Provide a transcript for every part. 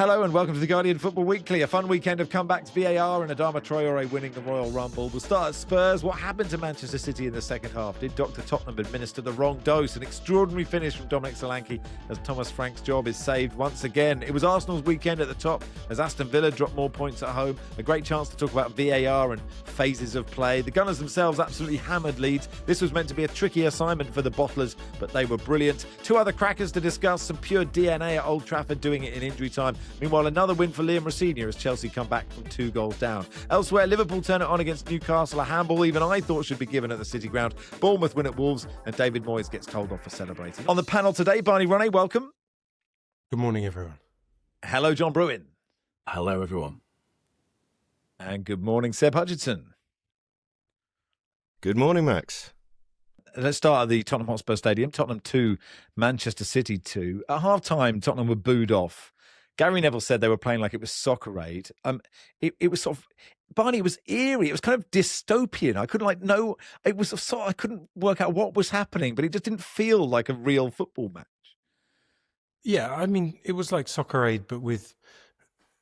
Hello and welcome to the Guardian Football Weekly. A fun weekend of comebacks, VAR and Adama Traore winning the Royal Rumble. We'll start at Spurs. What happened to Manchester City in the second half? Did Dr. Tottenham administer the wrong dose? An extraordinary finish from Dominic Solanke as Thomas Frank's job is saved once again. It was Arsenal's weekend at the top as Aston Villa dropped more points at home. A great chance to talk about VAR and phases of play. The Gunners themselves absolutely hammered Leeds. This was meant to be a tricky assignment for the Bottlers, but they were brilliant. Two other crackers to discuss, some pure DNA at Old Trafford doing it in injury time. Meanwhile, another win for Liam Rosenior as Chelsea come back from 2 goals down. Elsewhere, Liverpool turn it on against Newcastle, a handball even I thought should be given at the City Ground. Bournemouth win at Wolves, and David Moyes gets told off for celebrating. On the panel today, Barney Ronay, welcome. Good morning, everyone. Hello, John Brewin. Hello, everyone. And good morning, Seb Hutchinson. Good morning, Max. Let's start at the Tottenham Hotspur Stadium. Tottenham 2, Manchester City 2. At half-time, Tottenham were booed off. Gary Neville said they were playing like it was Soccer Aid. It was sort of, Barney, it was eerie. It was kind of dystopian. I couldn't I couldn't work out what was happening, but it just didn't feel like a real football match. Yeah, I mean, it was like Soccer Aid, but with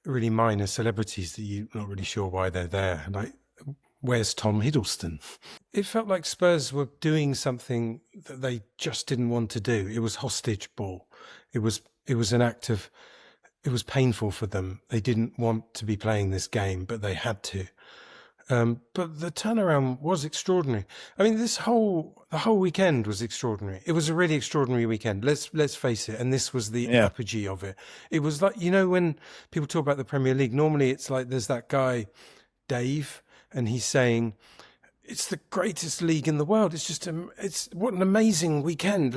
really minor celebrities that you're not really sure why they're there. Like, where's Tom Hiddleston? It felt like Spurs were doing something that they just didn't want to do. It was hostage ball. It was an act of... It was painful for them. They didn't want to be playing this game, but they had to. But the turnaround was extraordinary. I mean, the whole weekend was extraordinary. It was a really extraordinary weekend. Let's face it. And this was the apogee of it. It was like, you know, when people talk about the Premier League, normally it's like there's that guy, Dave, and he's saying, it's the greatest league in the world. It's what an amazing weekend.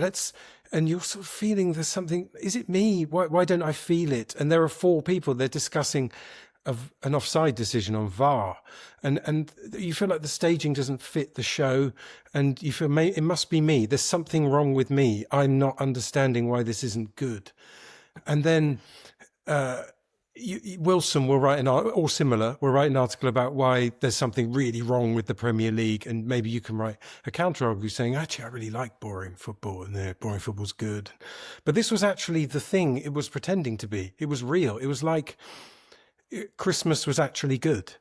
And you're sort of feeling there's something, is it me? Why don't I feel it? And there are 4 people, they're discussing an offside decision on VAR. And you feel like the staging doesn't fit the show. And you feel, it must be me. There's something wrong with me. I'm not understanding why this isn't good. And then, Wilson will write will write an article about why there's something really wrong with the Premier League, and maybe you can write a counter-article saying, actually, I really like boring football, and boring football's good. But this was actually the thing it was pretending to be. It was real. It was like Christmas was actually good.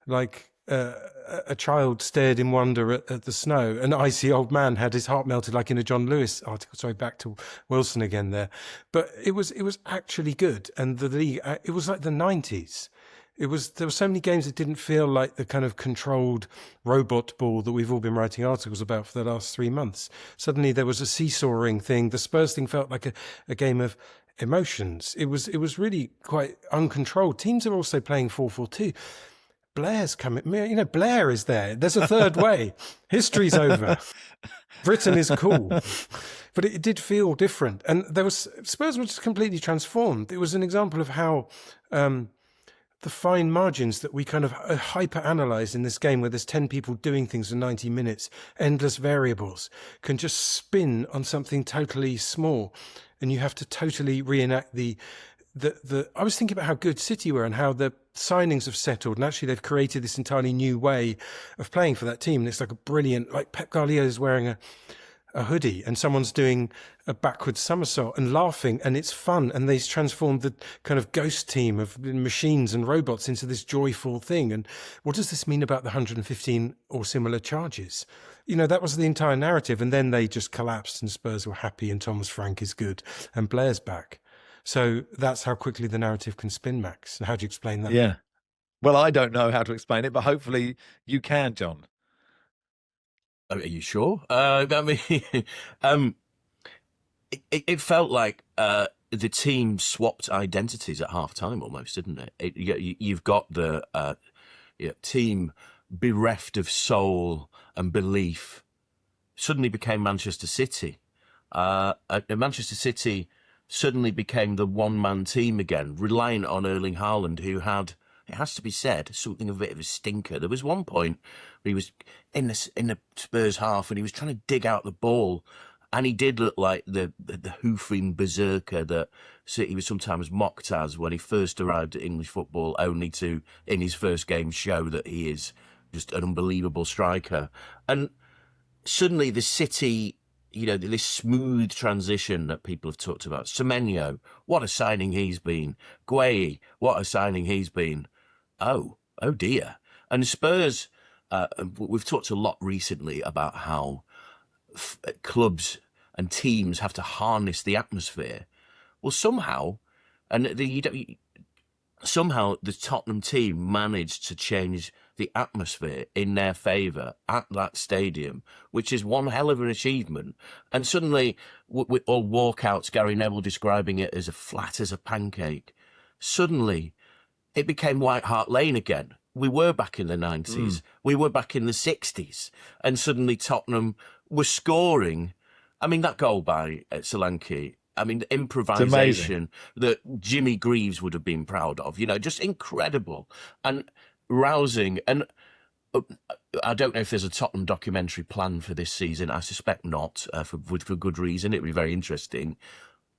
Like a child stared in wonder at the snow. An icy old man had his heart melted, like in a John Lewis article. Sorry, back to Wilson again there. But it was actually good. And the league, it was like the 90s. There were so many games that didn't feel like the kind of controlled robot ball that we've all been writing articles about for the last 3 months. Suddenly there was a seesawing thing. The Spurs thing felt like a game of emotions. It was really quite uncontrolled. Teams are also playing 4-4-2. Blair's coming. You know, Blair is there. There's a third way. History's over. Britain is cool. But it did feel different. And Spurs were just completely transformed. It was an example of how the fine margins that we kind of hyper-analyse in this game where there's 10 people doing things for 90 minutes, endless variables, can just spin on something totally small. And you have to totally reenact I was thinking about how good City were and how the signings have settled, and actually they've created this entirely new way of playing for that team. And it's like a brilliant, like Pep Guardiola is wearing a hoodie and someone's doing a backwards somersault and laughing, and it's fun. And they've transformed the kind of ghost team of machines and robots into this joyful thing. And what does this mean about the 115 or similar charges? You know, that was the entire narrative. And then they just collapsed and Spurs were happy and Thomas Frank is good and Blair's back. So that's how quickly the narrative can spin, Max. How do you explain that? Yeah. Well, I don't know how to explain it, but hopefully you can, John. Are you sure? I mean, it felt like the team swapped identities at half-time almost, didn't it? You've got the team bereft of soul and belief suddenly became Manchester City. Manchester City suddenly became the one-man team again, reliant on Erling Haaland, who had, it has to be said, something of a bit of a stinker. There was one point where he was in the Spurs half and he was trying to dig out the ball, and he did look like the hoofing berserker that City was sometimes mocked as when he first arrived at English football, only to, in his first game, show that he is just an unbelievable striker. And suddenly the City this smooth transition that people have talked about. Semenyo, what a signing he's been. Gueye, what a signing he's been. Oh dear. And Spurs, we've talked a lot recently about how clubs and teams have to harness the atmosphere. Well, somehow the Tottenham team managed to change the atmosphere in their favour at that stadium, which is one hell of an achievement. And suddenly, with all walkouts, Gary Neville describing it as flat as a pancake, suddenly it became White Hart Lane again. We were back in the 90s. We were back in the 60s. And suddenly Tottenham were scoring. I mean, that goal by Solanke, the improvisation that Jimmy Greaves would have been proud of, just incredible and rousing. And I don't know if there's a Tottenham documentary planned for this season. I suspect not, for good reason. It'd be very interesting.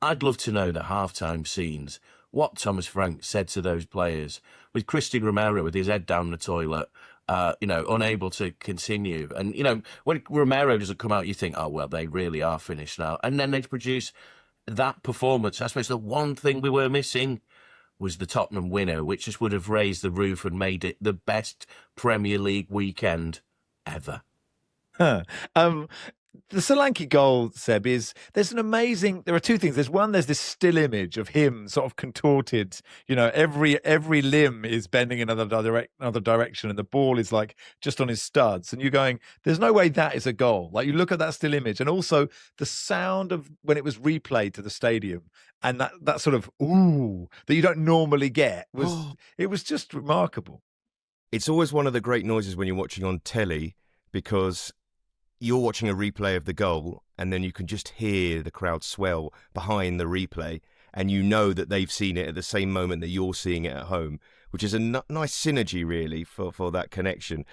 I'd love to know the halftime scenes, what Thomas Frank said to those players, with Christian Romero with his head down the toilet, unable to continue. And, when Romero doesn't come out, you think, oh, well, they really are finished now. And then they produce that performance. I suppose the one thing we were missing was the Tottenham winner, which just would have raised the roof and made it the best Premier League weekend ever. The Solanke goal, Seb, there are two things. There's this still image of him sort of contorted, every limb is bending in another direction and the ball is like just on his studs. And you're going, there's no way that is a goal. Like, you look at that still image, and also the sound of when it was replayed to the stadium, and that sort of ooh that you don't normally get it was just remarkable. It's always one of the great noises when you're watching on telly, because you're watching a replay of the goal and then you can just hear the crowd swell behind the replay, and you know that they've seen it at the same moment that you're seeing it at home, which is a nice synergy, really, for that connection.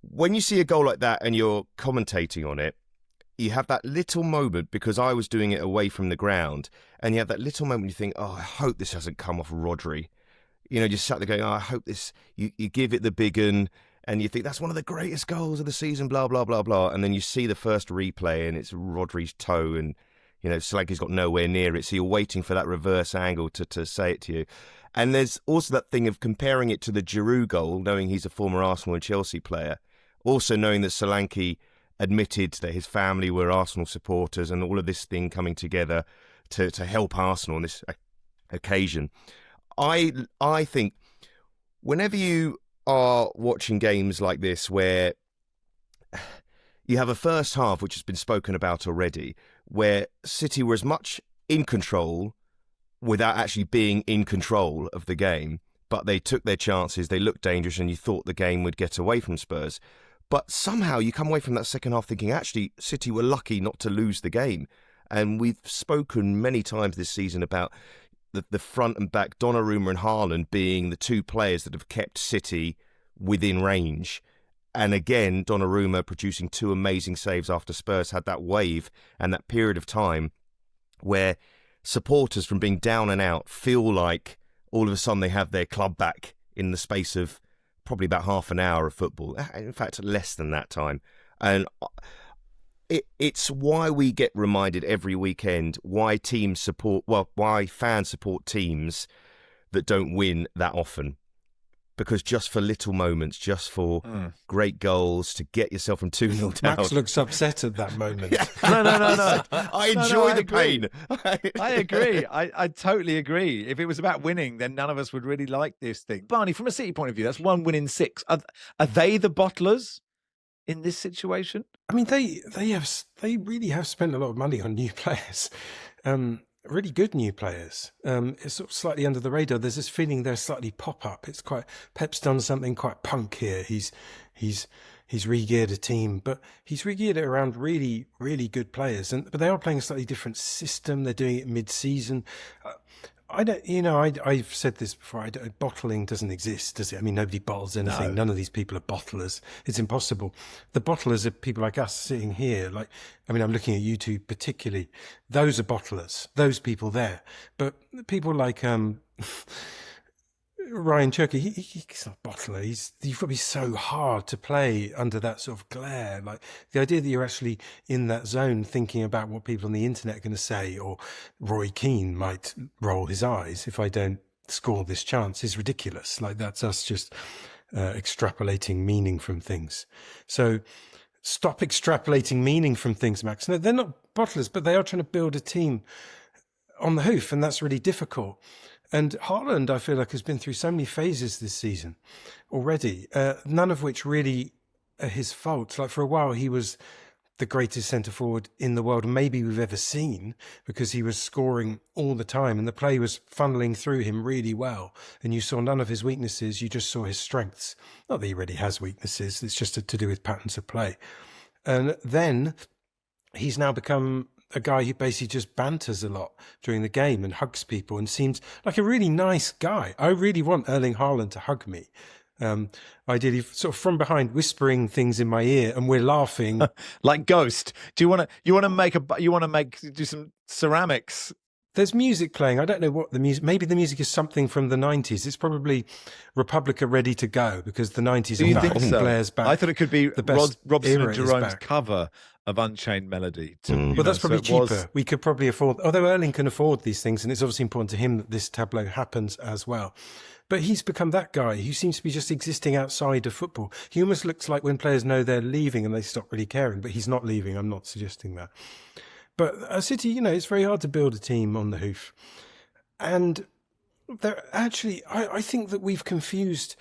When you see a goal like that and you're commentating on it, you have that little moment, because I was doing it away from the ground, and you have that little moment you think, oh, I hope this hasn't come off Rodri. Just sat there going, oh, I hope this, you give it the big un, and you think that's one of the greatest goals of the season, blah, blah, blah, blah. And then you see the first replay and it's Rodri's toe, and, Solanke's got nowhere near it. So you're waiting for that reverse angle to say it to you. And there's also that thing of comparing it to the Giroud goal, knowing he's a former Arsenal and Chelsea player. Also knowing that Solanke admitted that his family were Arsenal supporters, and all of this thing coming together to help Arsenal on this occasion. I think whenever you are watching games like this, where you have a first half, which has been spoken about already, where City were as much in control without actually being in control of the game, but they took their chances, they looked dangerous, and you thought the game would get away from Spurs. But somehow you come away from that second half thinking, actually, City were lucky not to lose the game. And we've spoken many times this season about the front and back, Donnarumma and Haaland, being the two players that have kept City within range. And again, Donnarumma producing two amazing saves after Spurs had that wave and that period of time where supporters, from being down and out, feel like all of a sudden they have their club back in the space of probably about half an hour of football. In fact, less than that time. And it's why we get reminded every weekend why fans support teams that don't win that often. Because just for little moments, just for great goals, to get yourself from 2-0 down. Max looks upset at that moment. No. I enjoy the pain. I agree. I totally agree. If it was about winning, then none of us would really like this thing. Barney, from a City point of view, that's 1 win in 6. Are they the bottlers in this situation? I mean, they really have spent a lot of money on new players. Really good new players. It's sort of slightly under the radar. There's this feeling they're slightly pop up. It's quite, Pep's done something quite punk here. He's re-geared a team, but he's re-geared it around really, really good players. But they are playing a slightly different system. They're doing it mid-season. I've said this before. Bottling doesn't exist, does it? I mean, nobody bottles anything. No. None of these people are bottlers. It's impossible. The bottlers are people like us sitting here. I'm looking at you two particularly. Those are bottlers. Those people there. But people like Ryan Cherky, he's not a bottler. You've got to be so hard to play under that sort of glare. Like the idea that you're actually in that zone thinking about what people on the internet are going to say, or Roy Keane might roll his eyes if I don't score this chance, is ridiculous. Like that's us just extrapolating meaning from things. So stop extrapolating meaning from things, Max. No, they're not bottlers, but they are trying to build a team on the hoof, and that's really difficult. And Haaland, I feel like, has been through so many phases this season already, none of which really are his fault. Like for a while, he was the greatest centre-forward in the world maybe we've ever seen, because he was scoring all the time and the play was funneling through him really well. And you saw none of his weaknesses, you just saw his strengths. Not that he really has weaknesses, it's just to do with patterns of play. And then he's now become a guy who basically just banters a lot during the game and hugs people and seems like a really nice guy. I really want Erling Haaland to hug me. Ideally, sort of from behind, whispering things in my ear, and we're laughing like Ghost. Do you want to do some ceramics? There's music playing. I don't know what the music. Maybe the music is something from the 90s. It's probably Republica Ready to Go, because the 90s. Do you think so? Blair's back. I thought it could be the best Robson era and is Jerome's back. cover of Unchained Melody. Well, that's probably cheaper. We could probably afford, although Erling can afford these things, and it's obviously important to him that this tableau happens as well. But he's become that guy who seems to be just existing outside of football. He almost looks like when players know they're leaving and they stop really caring, but he's not leaving. I'm not suggesting that. But a City, it's very hard to build a team on the hoof. And I think that we've confused,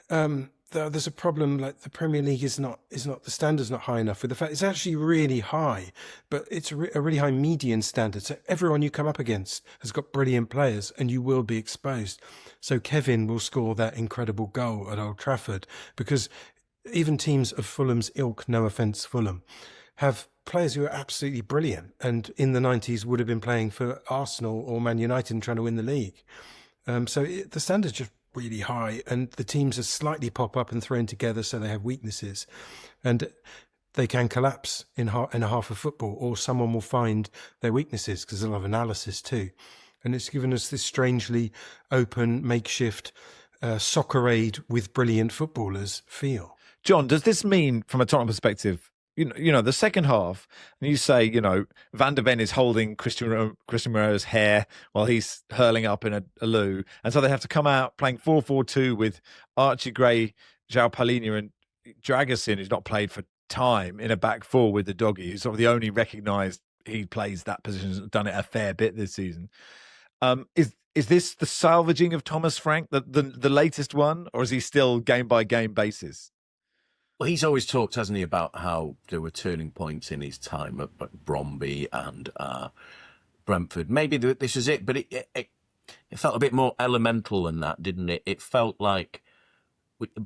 there's a problem, like the Premier League is not, the standard's not high enough, with the fact it's actually really high, but it's a really high median standard. So everyone you come up against has got brilliant players and you will be exposed. So Kevin will score that incredible goal at Old Trafford, because even teams of Fulham's ilk, no offence Fulham, have players who are absolutely brilliant and in the 90s would have been playing for Arsenal or Man United and trying to win the league. The standard's just really high, and the teams are slightly pop up and thrown together, so they have weaknesses, and they can collapse in a half of football, or someone will find their weaknesses, because there's a lot of analysis too. And it's given us this strangely open, makeshift soccer-aid with brilliant footballers feel. John, does this mean, from a Tottenham perspective, the second half, and you say, Van de Ven is holding Christian Moreira's hair while he's hurling up in a loo, and so they have to come out playing 4-4-2 with Archie Gray, João Palhinha, and Dragusin, who's not played for time, in a back four with the doggy, who's sort of the only recognised he plays that position, has done it a fair bit this season. Is this the salvaging of Thomas Frank, the latest one, or is he still game by game basis? Well, he's always talked, hasn't he, about how there were turning points in his time at Bromby and Brentford. Maybe this is it, but it felt a bit more elemental than that, didn't it? It felt like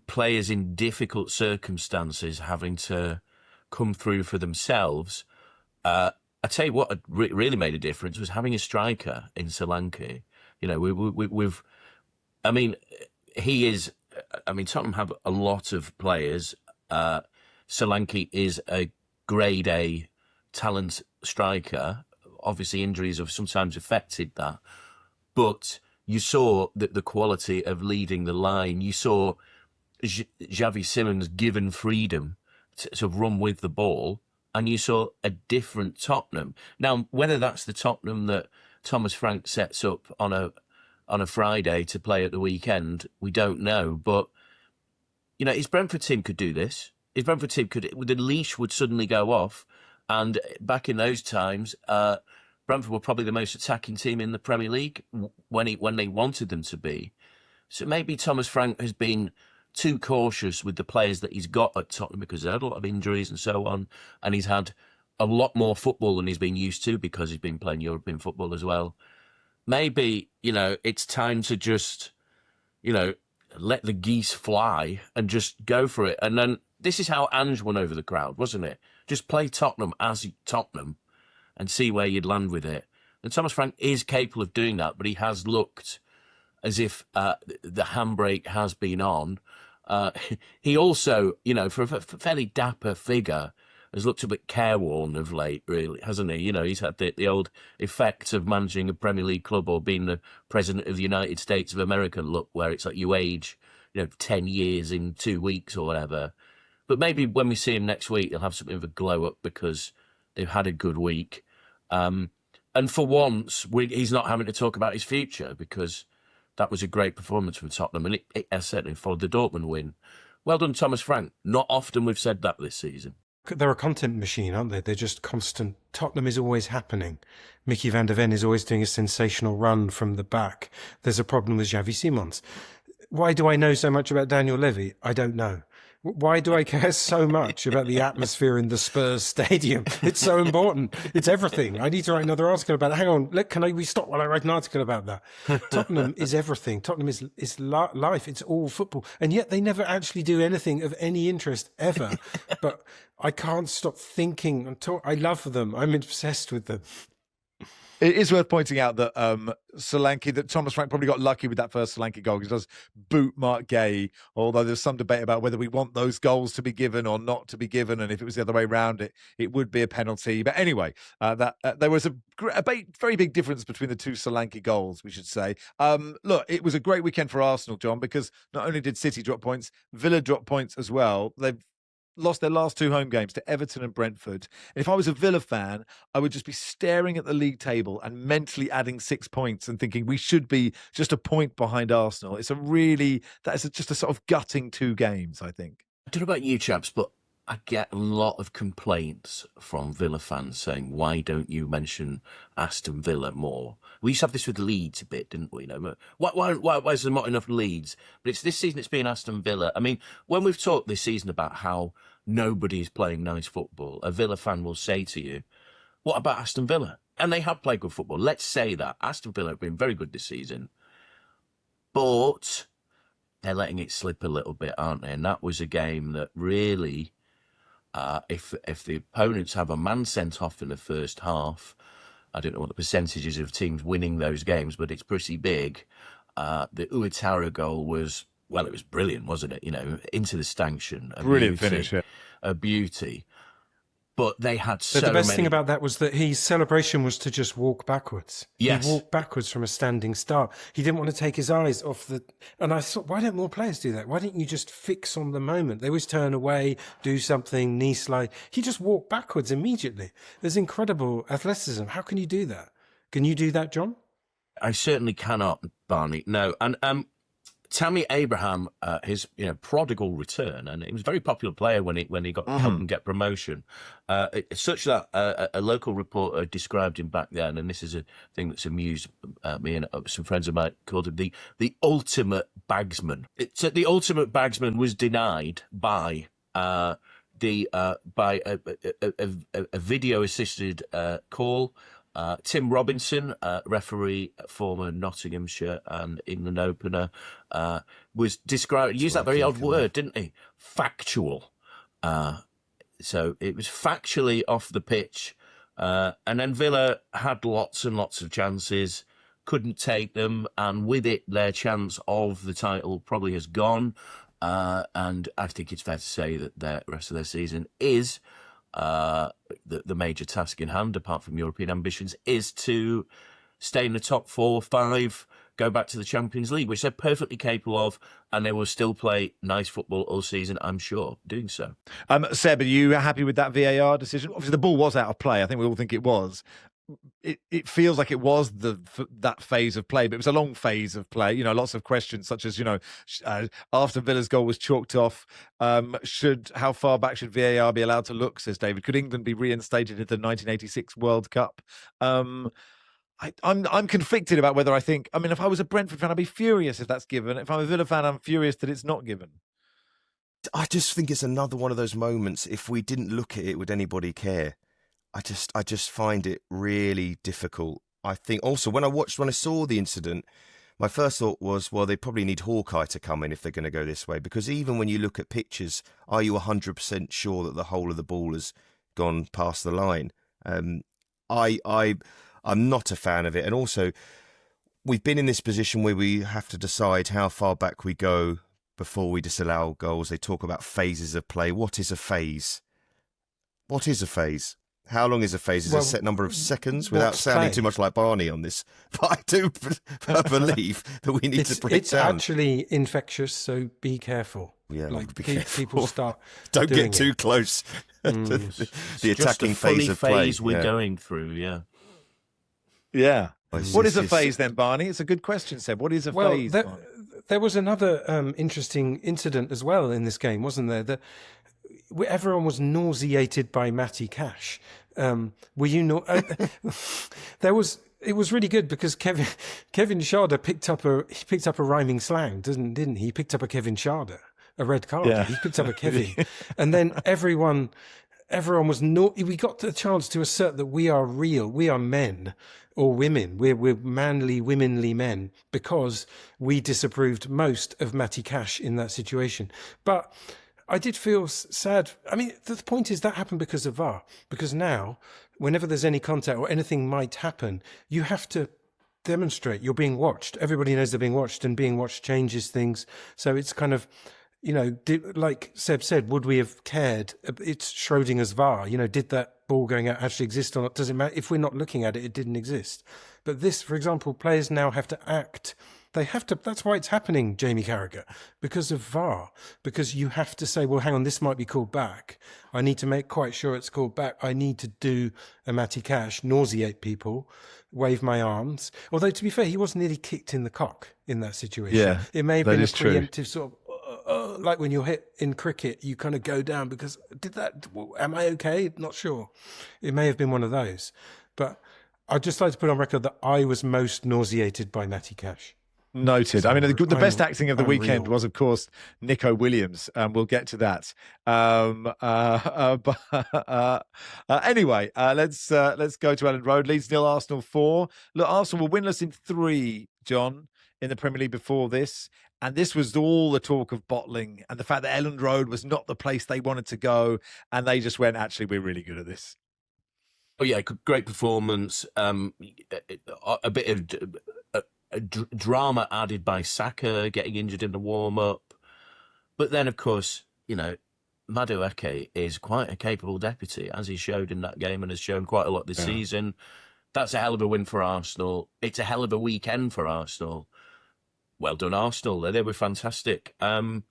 players in difficult circumstances having to come through for themselves. I tell you what really made a difference was having a striker in Solanke. Tottenham have a lot of players. Solanke is a grade A talent striker. Obviously, injuries have sometimes affected that. But you saw the quality of leading the line. You saw Xavi Simons given freedom to run with the ball. And you saw a different Tottenham. Now, whether that's the Tottenham that Thomas Frank sets up on a Friday to play at the weekend, we don't know. But his Brentford team could do this. His Brentford team the leash would suddenly go off. And back in those times, Brentford were probably the most attacking team in the Premier League when they wanted them to be. So maybe Thomas Frank has been too cautious with the players that he's got at Tottenham, because they had a lot of injuries and so on. And he's had a lot more football than he's been used to, because he's been playing European football as well. Maybe, it's time to just, let the geese fly and just go for it. And then this is how Ange won over the crowd, wasn't it? Just play Tottenham as Tottenham and see where you'd land with it. And Thomas Frank is capable of doing that, but he has looked as if the handbrake has been on. He also, for a fairly dapper figure, has looked a bit careworn of late, really, hasn't he? You know, he's had the old effect of managing a Premier League club or being the president of the United States of America look, where it's like you age, 10 years in 2 weeks or whatever. But maybe when we see him next week, he'll have something of a glow up because they've had a good week. And for once, he's not having to talk about his future because that was a great performance from Tottenham. And it certainly followed the Dortmund win. Well done, Thomas Frank. Not often we've said that this season. They're a content machine, aren't they? They're just constant. Tottenham is always happening. Mickey van der Ven is always doing a sensational run from the back. There's a problem with Xavi Simons. Why do I know so much about Daniel Levy? I don't know. Why do I care so much about the atmosphere in the Spurs stadium? It's so important. It's everything. I need to write another article about it. Hang on. We stop while I write an article about that? Tottenham is everything. Tottenham is life. It's all football. And yet they never actually do anything of any interest ever. But I can't stop thinking. I love them. I'm obsessed with them. It is worth pointing out that that Thomas Frank probably got lucky with that first Solanke goal because he does boot Mark Gay, although there's some debate about whether we want those goals to be given or not to be given, and if it was the other way around, it would be a penalty. But anyway, there was a very big difference between the two Solanke goals, we should say. Look, it was a great weekend for Arsenal, John, because not only did City drop points, Villa dropped points as well. They've lost their last 2 home games to Everton and Brentford. And if I was a Villa fan, I would just be staring at the league table and mentally adding 6 points and thinking we should be just a point behind Arsenal. That is just a sort of gutting 2 games, I think. I don't know about you chaps, but I get a lot of complaints from Villa fans saying, why don't you mention Aston Villa more? We used to have this with Leeds a bit, didn't we? Why is there not enough Leeds? But this season it's been Aston Villa. I mean, when we've talked this season about how nobody is playing nice football, a Villa fan will say to you, what about Aston Villa? And they have played good football. Let's say that. Aston Villa have been very good this season. But they're letting it slip a little bit, aren't they? And that was a game that really... if the opponents have a man sent off in the first half, I don't know what the percentages of teams winning those games, but it's pretty big. The Ouattara goal was, well, it was brilliant, wasn't it? Into the stanchion. Brilliant finish, yeah. A beauty. But they had so The best many... thing about that was that his celebration was to just walk backwards. Yes. He walked backwards from a standing start. He didn't want to take his eyes off the... And I thought, why don't more players do that? Why don't you just fix on the moment? They always turn away, do something, knee slide. He just walked backwards immediately. There's incredible athleticism. How can you do that? Can you do that, John? I certainly cannot, Barney. No. And Tammy Abraham, his prodigal return, and he was a very popular player when he got helped him get promotion. Such that a local reporter described him back then, and this is a thing that's amused me and some friends of mine, called him the ultimate bagsman. The ultimate bagsman was denied by a video assisted call. Tim Robinson, referee, former Nottinghamshire and England opener, was described. Used that very odd word, didn't he? Factual. So it was factually off the pitch, and then Villa had lots and lots of chances, couldn't take them, and with it, their chance of the title probably has gone. And I think it's fair to say that the rest of their season is. The major task in hand, apart from European ambitions, is to stay in the top 4 or 5, go back to the Champions League, which they're perfectly capable of, and they will still play nice football all season, I'm sure, doing so. Seb, are you happy with that VAR decision? Obviously, the ball was out of play. I think we all think it was. It feels like it was that phase of play, but it was a long phase of play. Lots of questions such as, after Villa's goal was chalked off, how far back should VAR be allowed to look, says David? Could England be reinstated at the 1986 World Cup? I'm conflicted about whether if I was a Brentford fan, I'd be furious if that's given. If I'm a Villa fan, I'm furious that it's not given. I just think it's another one of those moments. If we didn't look at it, would anybody care? I just find it really difficult. I think also when I saw the incident, my first thought was, well, they probably need Hawkeye to come in if they're going to go this way, because even when you look at pictures, are you 100% sure that the whole of the ball has gone past the line? I'm not a fan of it, and also we've been in this position where we have to decide how far back we go before we disallow goals. They talk about phases of play. What is a phase? What is a phase? How long is a phase? Is it a set number of seconds? Without what's sounding play? too much like Barney on this, but I do believe that we need to break It's down. actually infectious, so be careful. Yeah, like be careful. people start. Don't doing get too it. close to the Just attacking a funny phase of play. phase we're going through. Yeah. Yeah. It's- What is a it's- phase then, Barney? It's a good question, Seb. What is a Well, phase? Barney? there was another interesting incident as well in this game, wasn't there? Everyone was nauseated by Matty Cash. Were you not? It was really good because Kevin Sharder picked up a rhyming slang, didn't he? He picked up a Kevin Sharder, a red card. Yeah. He picked up a Kevin, and then everyone was we got the chance to assert that we are real, we are men or women, we're manly, womanly men, because we disapproved most of Matty Cash in that situation. But I did feel sad. I mean, the point is that happened because of VAR. Because now, whenever there's any contact or anything might happen, you have to demonstrate you're being watched. Everybody knows they're being watched, and being watched changes things. So it's kind of, like Seb said, would we have cared? It's Schrodinger's VAR. Did that ball going out actually exist or not? Does it matter? If we're not looking at it, it didn't exist. But this, for example, players now have to act. They have to. That's why it's happening, Jamie Carragher, because of VAR. Because you have to say, well, hang on, this might be called back. I need to make quite sure it's called back. I need to do a Matty Cash, nauseate people, wave my arms. Although, to be fair, he was nearly kicked in the cock in that situation. Yeah, it may have that been a is true. preemptive sort of, like when you're hit in cricket, you kind of go down because am I okay? Not sure. It may have been one of those. But I'd just like to put on record that I was most nauseated by Matty Cash. Noted. I mean, the best acting of the unreal. weekend was, of course, Nico Williams. We'll get to that. Anyway, let's go to Elland Road. Leeds 0, Arsenal 4. Look, Arsenal were winless in 3, John, in the Premier League before this. And this was all the talk of bottling and the fact that Elland Road was not the place they wanted to go. And they just went, actually, we're really good at this. Oh yeah, great performance. A bit of drama added by Saka getting injured in the warm-up. But then, of course, Madueke is quite a capable deputy, as he showed in that game and has shown quite a lot this season. That's a hell of a win for Arsenal. It's a hell of a weekend for Arsenal. Well done, Arsenal. They were fantastic. And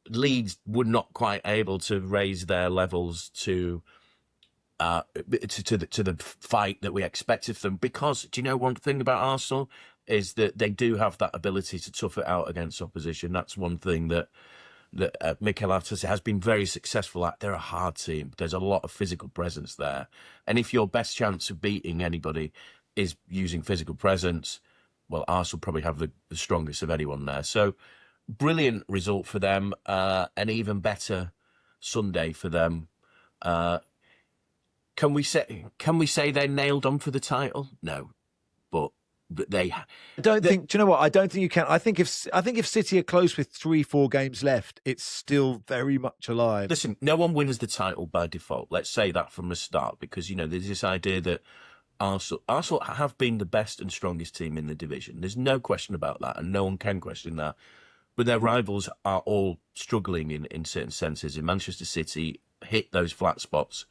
Leeds were not quite able to raise their levels to the fight that we expected from them, because do you know one thing about Arsenal is that they do have that ability to tough it out against opposition. That's one thing that Mikel Arteta has been very successful at. They're a hard team. There's a lot of physical presence there, and if your best chance of beating anybody is using physical presence, well, Arsenal probably have the strongest of anyone there. So brilliant result for them, an even better Sunday for them. Can we say they're nailed on for the title? No, but they. I don't think. Do you know what? I don't think you can. I think if City are close with 3-4 games left, it's still very much alive. Listen, no one wins the title by default. Let's say that from the start, because there's this idea that Arsenal have been the best and strongest team in the division. There's no question about that, and no one can question that. But their rivals are all struggling in certain senses. In Manchester City, hit those flat spots.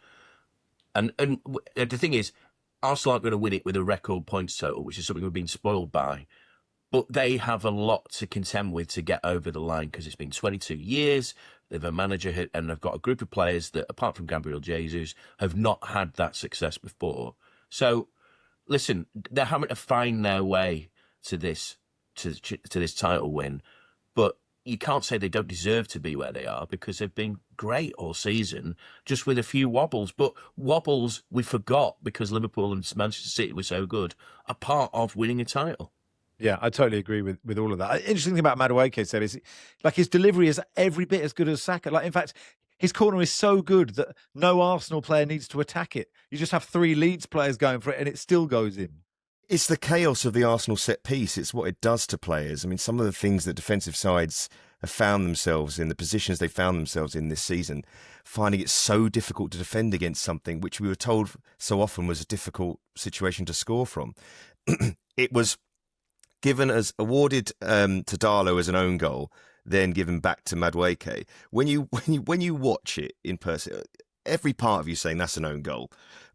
And the thing is, Arsenal aren't going to win it with a record points total, which is something we've been spoiled by. But they have a lot to contend with to get over the line, because it's been 22 years. They've a manager and they've got a group of players that, apart from Gabriel Jesus, have not had that success before. So, listen, they're having to find their way to this title win. But you can't say they don't deserve to be where they are, because they've been great all season, just with a few wobbles. But wobbles we forgot, because Liverpool and Manchester City were so good, are part of winning a title. Yeah, I totally agree with all of that. Interesting thing about Madueke, Seb, is like his delivery is every bit as good as Saka. Like, in fact, his corner is so good that no Arsenal player needs to attack it. You just have 3 Leeds players going for it, and it still goes in. It's the chaos of the Arsenal set piece. It's what it does to players. I mean, some of the things that defensive sides have found themselves in, the positions they found themselves in this season, finding it so difficult to defend against something which we were told so often was a difficult situation to score from. It was awarded to Darlow as an own goal. then given back to Madueke. When you watch it in person, every part of you saying that's an own goal.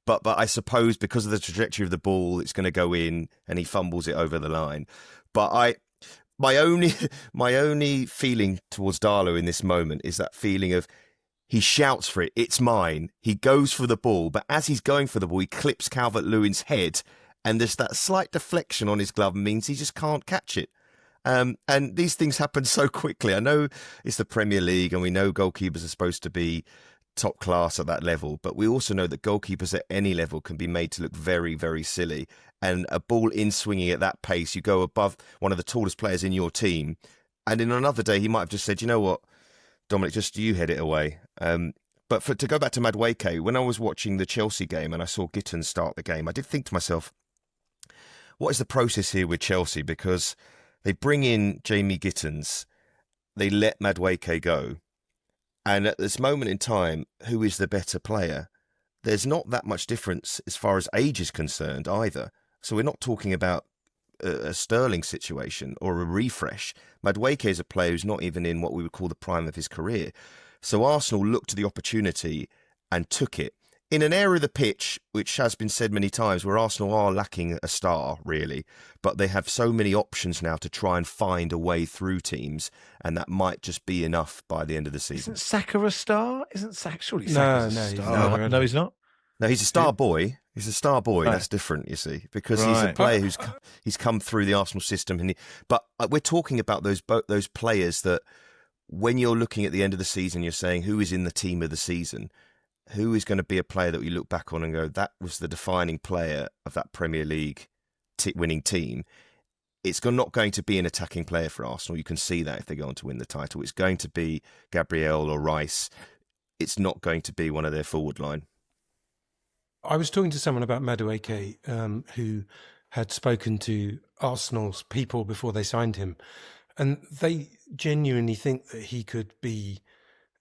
But I suppose because of the trajectory of the ball, it's going to go in, and he fumbles it over the line. But my only feeling towards Darlow in this moment is that feeling of he shouts for it, it's mine. He goes for the ball, but as he's going for the ball, he clips Calvert-Lewin's head, and there's that slight deflection on his glove means he just can't catch it. And these things happen so quickly. I know it's the Premier League, and we know goalkeepers are supposed to be top class at that level, but we also know that goalkeepers at any level can be made to look very, very silly. And a ball in swinging at that pace, you go above one of the tallest players in your team, and in another day he might have just said, you know what, Dominic, just you head it away. But to go back to Madueke, when I was watching the Chelsea game and I saw Gittins start the game, I did think to myself, what is the process here with Chelsea? Because they bring in Jamie Gittins, they let Madueke go, and at this moment in time, who is the better player? There's not that much difference as far as age is concerned either. So we're not talking about a Sterling situation or a refresh. Madueke is a player who's not even in what we would call the prime of his career. So Arsenal looked to the opportunity and took it. In an area of the pitch, which has been said many times, where Arsenal are lacking a star, really, but they have so many options now to try and find a way through teams, and that might just be enough by the end of the season. Isn't Saka a star? Isn't Saka surely No, Saka's a he's star? not. No, he's not. No, he's a star boy. He's a star boy. Right. That's different, you see, because he's a Right. player he's come through the Arsenal system. But we're talking about those players that when you're looking at the end of the season, you're saying who is in the team of the season. Who is going to be a player that we look back on and go, that was the defining player of that Premier League winning team? It's not going to be an attacking player for Arsenal. You can see that if they go on to win the title. It's going to be Gabriel or Rice. It's not going to be one of their forward line. I was talking to someone about Madueke who had spoken to Arsenal's people before they signed him, and they genuinely think that he could be...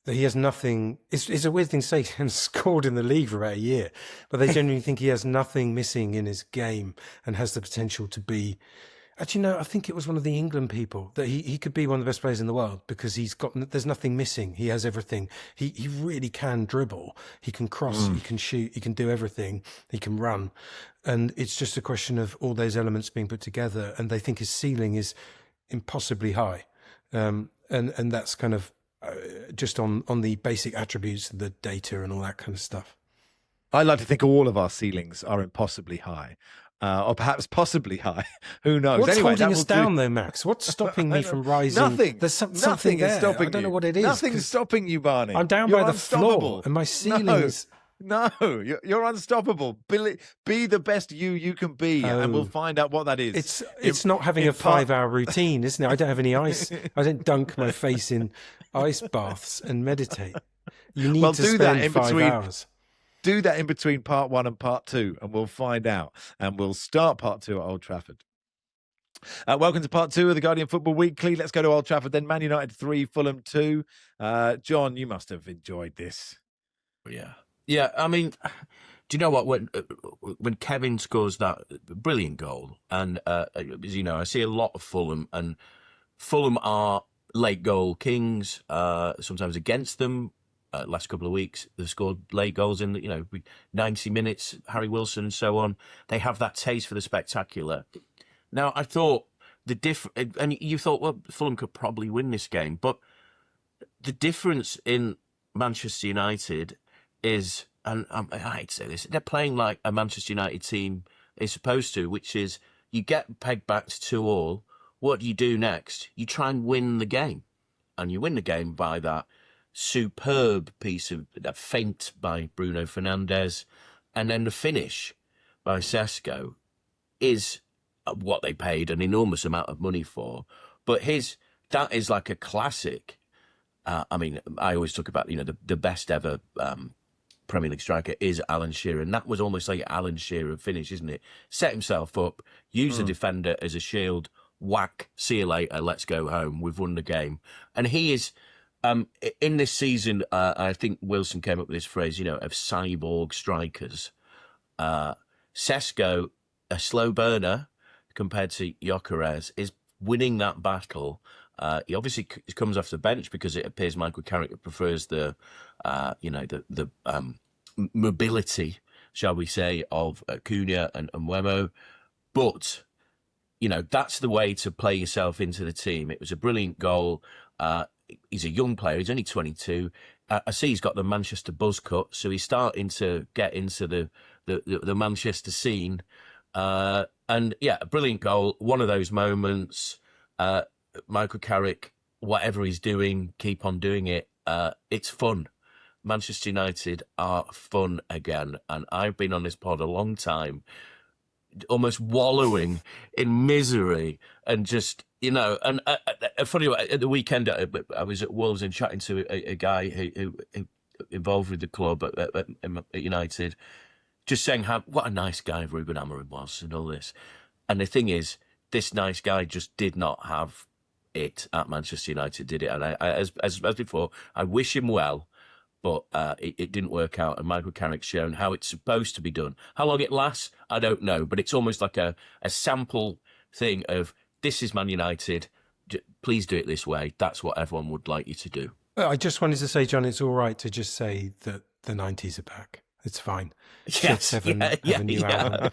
that he has nothing. It's a weird thing to say. He hasn't scored in the league for about a year, but they genuinely think he has nothing missing in his game and has the potential to be. Actually, no, I think it was one of the England people that he could be one of the best players in the world because there's nothing missing. He has everything. He really can dribble. He can cross. He can shoot. He can do everything. He can run, and it's just a question of all those elements being put together. And they think his ceiling is impossibly high, and that's kind of. Just on the basic attributes, the data and all that kind of stuff. I like to think all of our ceilings are impossibly high, or perhaps possibly high. Who knows? What's Anyway, holding us down, though, Max? What's stopping me from rising? Nothing. There's something Nothing there. is stopping I don't know you. what it is. Nothing's stopping you, Barney. I'm down You're by the unstoppable. floor, and my ceiling is. No, you're unstoppable. Be the best you can be, and we'll find out what that is. It's not having a 5-hour routine, isn't it? I don't have any ice. I don't dunk my face in ice baths and meditate. You need to spend 5 hours. Do that in between part 1 and part 2, and we'll find out. And we'll start part 2 at Old Trafford. Welcome to part 2 of the Guardian Football Weekly. Let's go to Old Trafford. Then Man United 3, Fulham 2. John, you must have enjoyed this. Yeah, I mean, do you know what? When Kevin scores that brilliant goal, and as you know, I see a lot of Fulham, and Fulham are late goal kings. Sometimes against them. Last couple of weeks, they've scored late goals in 90 minutes. Harry Wilson and so on. They have that taste for the spectacular. Now, I thought and you thought, well, Fulham could probably win this game, but the difference in Manchester United is, and I hate to say this, they're playing like a Manchester United team is supposed to, which is you get pegged back to 2-2. What do you do next? You try and win the game, and you win the game by that superb piece of that feint by Bruno Fernandes, and then the finish by Sesko is what they paid an enormous amount of money for. But that is like a classic. I mean, I always talk about the best ever Premier League striker is Alan Shearer, and that was almost like Alan Shearer finish, isn't it? Set himself up, use the defender as a shield, whack, see you later, let's go home, we've won the game. And he is, in this season, I think Wilson came up with this phrase, of cyborg strikers. Sesko, a slow burner compared to Gyökeres, is winning that battle He obviously comes off the bench because it appears Michael Carrick prefers the mobility, shall we say, of Cunha and Wemo. But, that's the way to play yourself into the team. It was a brilliant goal. He's a young player. He's only 22. I see he's got the Manchester buzz cut, so he's starting to get into the Manchester scene. And yeah, a brilliant goal. One of those moments. Michael Carrick, whatever he's doing, keep on doing it. It's fun. Manchester United are fun again. And I've been on this pod a long time, almost wallowing in misery and just, and funny, at the weekend, I was at Wolves and chatting to a guy who involved with the club at United, just saying what a nice guy Ruben Amorim was and all this. And the thing is, this nice guy just did not have it at Manchester United, did it? And I as before, I wish him well, but it didn't work out. And Michael Carrick's shown how it's supposed to be done. How long it lasts, I don't know, but it's almost like a sample thing of, this is Man United, please do it this way. That's what everyone would like you to do. I just wanted to say, John, it's all right to just say that the 90s are back. It's fine. Yes, have a new album.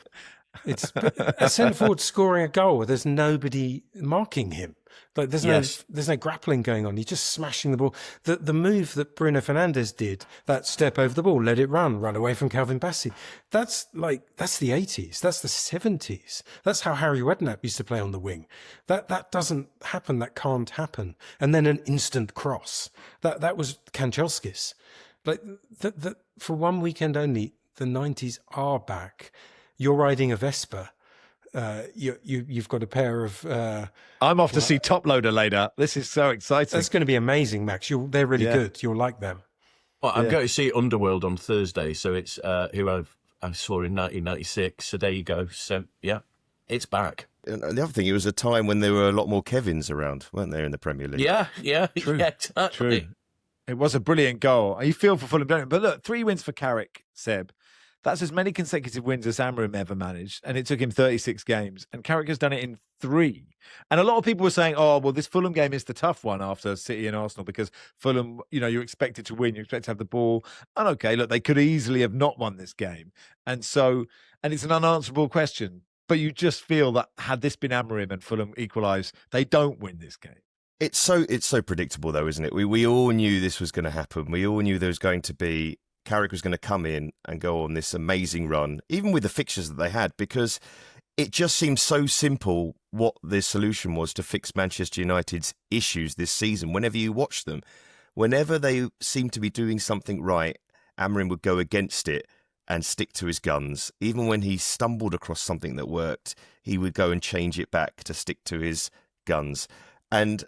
It's a centre forward scoring a goal. There's nobody marking him. Like there's no grappling going on. He's just smashing the ball. The move that Bruno Fernandes did, that step over the ball, let it run away from Calvin Bassey. That's the 80s. That's the 70s. That's how Harry Redknapp used to play on the wing. That doesn't happen. That can't happen. And then an instant cross. That was Kanchelskis. Like for one weekend only, the 90s are back. You're riding a Vespa. You've got a pair of. I'm off to see Top Loader later. This is so exciting. That's going to be amazing, Max. They're really good. You'll like them. Well, I'm going to see Underworld on Thursday, so it's who I saw in 1996. So there you go. So yeah, it's back. And the other thing, it was a time when there were a lot more Kevins around, weren't there, in the Premier League? Yeah, True. Yeah, exactly. True. It was a brilliant goal. You feel for Fulham, don't you? But look, 3 wins for Carrick, Seb. That's as many consecutive wins as Amorim ever managed, and it took him 36 games. And Carrick has done it in 3. And a lot of people were saying, oh, well, this Fulham game is the tough one after City and Arsenal because Fulham, you're expected to win, you expect to have the ball. And okay, look, they could easily have not won this game. And it's an unanswerable question. But you just feel that had this been Amorim and Fulham equalise, they don't win this game. It's so predictable, though, isn't it? We all knew this was going to happen. We all knew there was going to be Carrick was going to come in and go on this amazing run, even with the fixtures that they had, because it just seemed so simple what the solution was to fix Manchester United's issues this season. Whenever you watch them, whenever they seemed to be doing something right, Amorim would go against it and stick to his guns. Even when he stumbled across something that worked, he would go and change it back to stick to his guns. And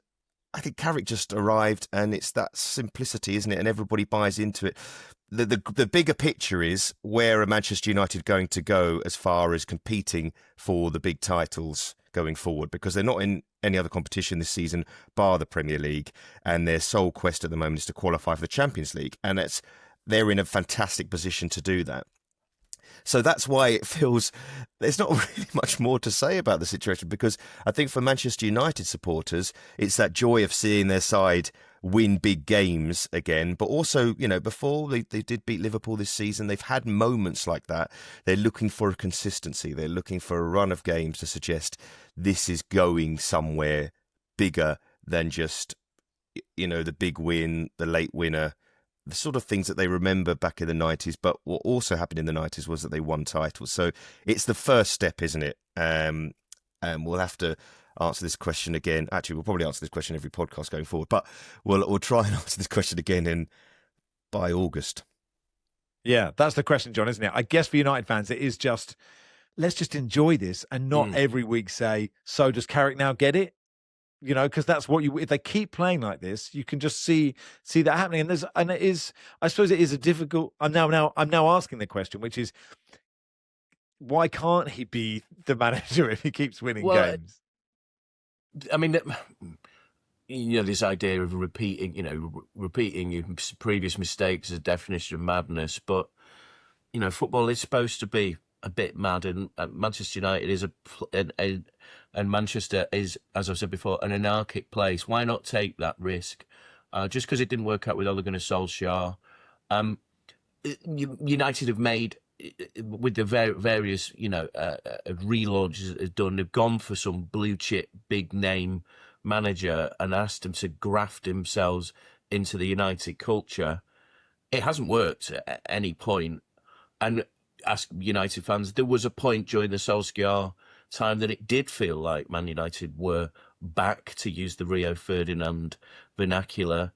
I think Carrick just arrived, and it's that simplicity, isn't it? And everybody buys into it. The bigger picture is, where are Manchester United going to go as far as competing for the big titles going forward? Because they're not in any other competition this season, bar the Premier League, and their sole quest at the moment is to qualify for the Champions League. And they're in a fantastic position to do that. So that's why it feels there's not really much more to say about the situation, because I think for Manchester United supporters, it's that joy of seeing their side win big games again. But also, before they did beat Liverpool this season, they've had moments like that. They're looking for a consistency. They're looking for a run of games to suggest this is going somewhere bigger than just, the big win, the late winner, the sort of things that they remember back in the 90s. But what also happened in the 90s was that they won titles. So it's the first step, isn't it? And we'll have to answer this question again. Actually, we'll probably answer this question every podcast going forward, but we'll try and answer this question again by August. Yeah, that's the question, John, isn't it? I guess for United fans, it is just, let's just enjoy this and not every week say, so does Carrick now get it? Because that's what if they keep playing like this, you can just see that happening. And it is, I suppose it is a difficult, I'm now asking the question, which is, why can't he be the manager if he keeps winning games? I mean, this idea of repeating your previous mistakes is a definition of madness. But, football is supposed to be a bit mad, and Manchester United is and Manchester is, as I've said before, an anarchic place. Why not take that risk? Just because it didn't work out with Ole Gunnar Solskjaer, United have made, with the various relaunches it's done, they've gone for some blue chip big name manager and asked them to graft themselves into the United culture. It hasn't worked at any point. And ask United fans, there was a point during the Solskjaer time that it did feel like Man United were back, to use the Rio Ferdinand vernacular.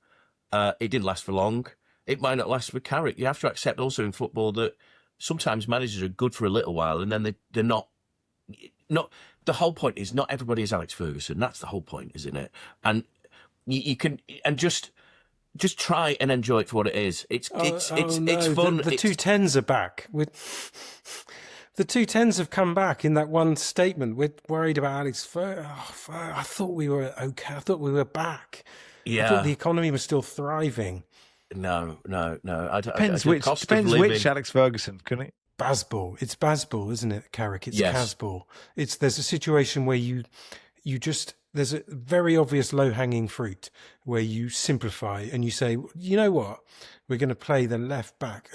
It didn't last for long. It might not last for Carrick. You have to accept also in football that sometimes managers are good for a little while and then they're not. The whole point is not everybody is Alex Ferguson. That's the whole point, isn't it? And you can, and just try and enjoy it for what it is. It's fun. The 210s are back. The 210s have come back in that one statement. We're worried about Alex Ferguson. I thought we were okay. I thought we were back. Yeah. I thought the economy was still thriving. No. Depends which Alex Ferguson, couldn't it? Bazball. It's Bazball, isn't it, Carrick? It's yes. Casball. There's a situation where you just, there's a very obvious low-hanging fruit where you simplify and you say, you know what? We're going to play the left back.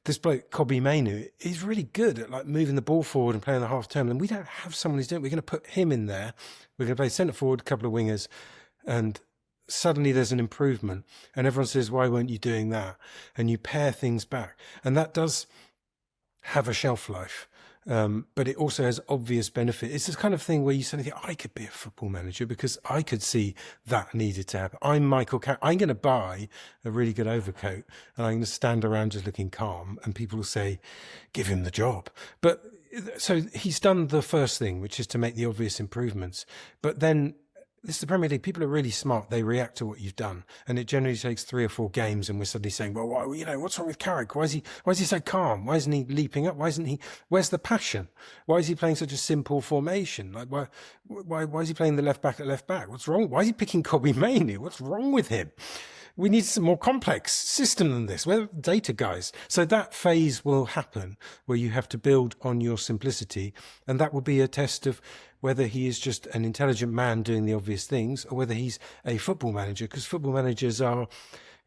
This bloke, Kobbie Mainoo, is really good at like moving the ball forward and playing the half turn. And we don't have someone who's doing it. We're going to put him in there. We're going to play centre forward, a couple of wingers, and suddenly there's an improvement. And everyone says, why weren't you doing that? And you pare things back. And that does have a shelf life. But it also has obvious benefit. It's this kind of thing where you suddenly think, I could be a football manager because I could see that needed to happen. I'm Michael Carrick. I'm going to buy a really good overcoat and I'm going to stand around just looking calm and people will say, give him the job. But so he's done the first thing, which is to make the obvious improvements. But then this is the Premier League. People are really smart. They react to what you've done. And it generally takes 3 or 4 games and we're suddenly saying, well, what's wrong with Carrick? Why is he so calm? Why isn't he leaping up? Where's the passion? Why is he playing such a simple formation? Like, why is he playing the left back at left back? What's wrong? Why is he picking Kobbie Mainoo? What's wrong with him? We need some more complex system than this. We're data guys. So that phase will happen where you have to build on your simplicity. And that will be a test of whether he is just an intelligent man doing the obvious things or whether he's a football manager, because football managers are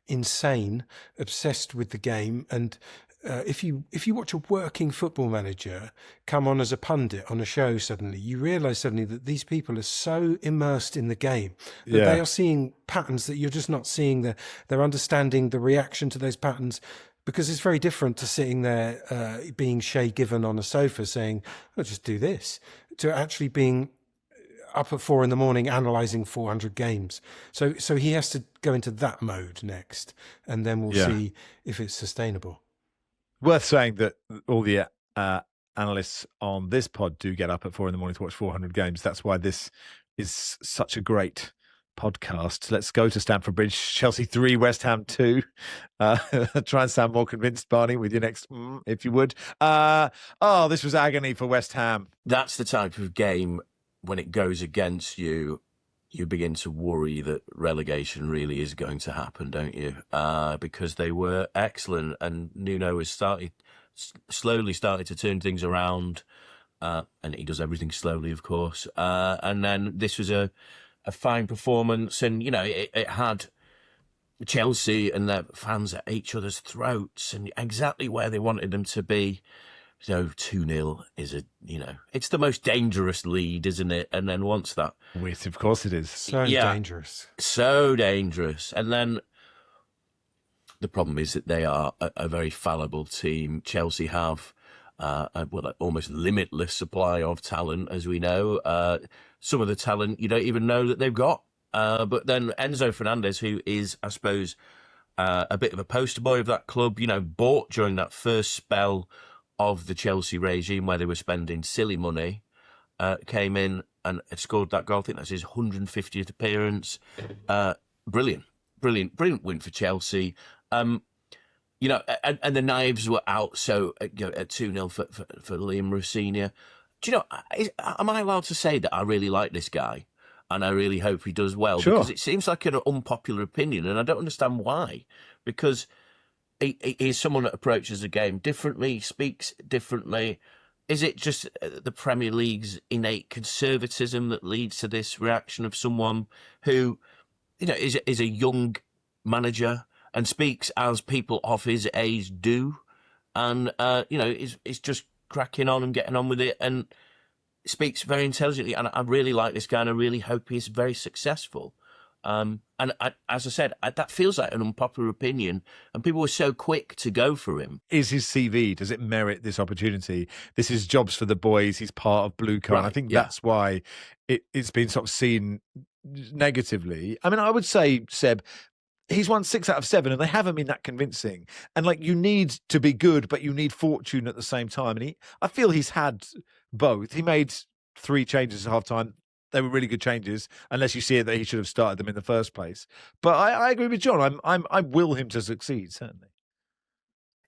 insane, obsessed with the game. And if you watch a working football manager come on as a pundit on a show, suddenly you realise that these people are so immersed in the game that they are seeing patterns that you're just not seeing. They're understanding the reaction to those patterns, because it's very different to sitting there being Shay Given on a sofa saying, I'll just do this, to actually being up at 4 a.m, analysing 400 games. So he has to go into that mode next, and then we'll see if it's sustainable. Worth saying that all the analysts on this pod do get up at 4 a.m to watch 400 games. That's why this is such a great podcast. Let's go to Stamford Bridge. Chelsea 3, West Ham 2. Try and sound more convinced, Barney, with your next if you would. This was agony for West Ham. That's the type of game when it goes against you, you begin to worry that relegation really is going to happen, don't you? Because they were excellent and Nuno has slowly started to turn things around, and he does everything slowly, of course. And then this was a fine performance, and it had Chelsea and their fans at each other's throats and exactly where they wanted them to be. 2-0 is it's the most dangerous lead, isn't it? And then once that, of course it is, so dangerous. And then the problem is that they are a very fallible team. Chelsea have almost limitless supply of talent, as we know. Some of the talent you don't even know that they've got. But then Enzo Fernandez, who is, I suppose, a bit of a poster boy of that club, bought during that first spell of the Chelsea regime where they were spending silly money, came in and scored that goal. I think that's his 150th appearance. Brilliant win for Chelsea. And the knives were out. So at 2-0 for Liam Rossini. Do you know? Am I allowed to say that I really like this guy and I really hope he does well? Sure. Because it seems like an unpopular opinion, and I don't understand why. Because he's someone that approaches the game differently, speaks differently. Is it just the Premier League's innate conservatism that leads to this reaction of someone who, is a young manager and speaks as people of his age do, and is just cracking on and getting on with it, and speaks very intelligently? And I really like this guy, and I really hope he's very successful. And as I said, that feels like an unpopular opinion, and people were so quick to go for him. Is his CV, does it merit this opportunity? This is jobs for the boys. He's part of Blue Card. Right, I think yeah. that's why it's been sort of seen negatively. I mean, I would say, Seb, he's won 6 out of 7, and they haven't been that convincing. And you need to be good, but you need fortune at the same time. And I feel he's had both. He made 3 changes at half time. They were really good changes, unless you see it that he should have started them in the first place. But I agree with John. I will him to succeed, certainly.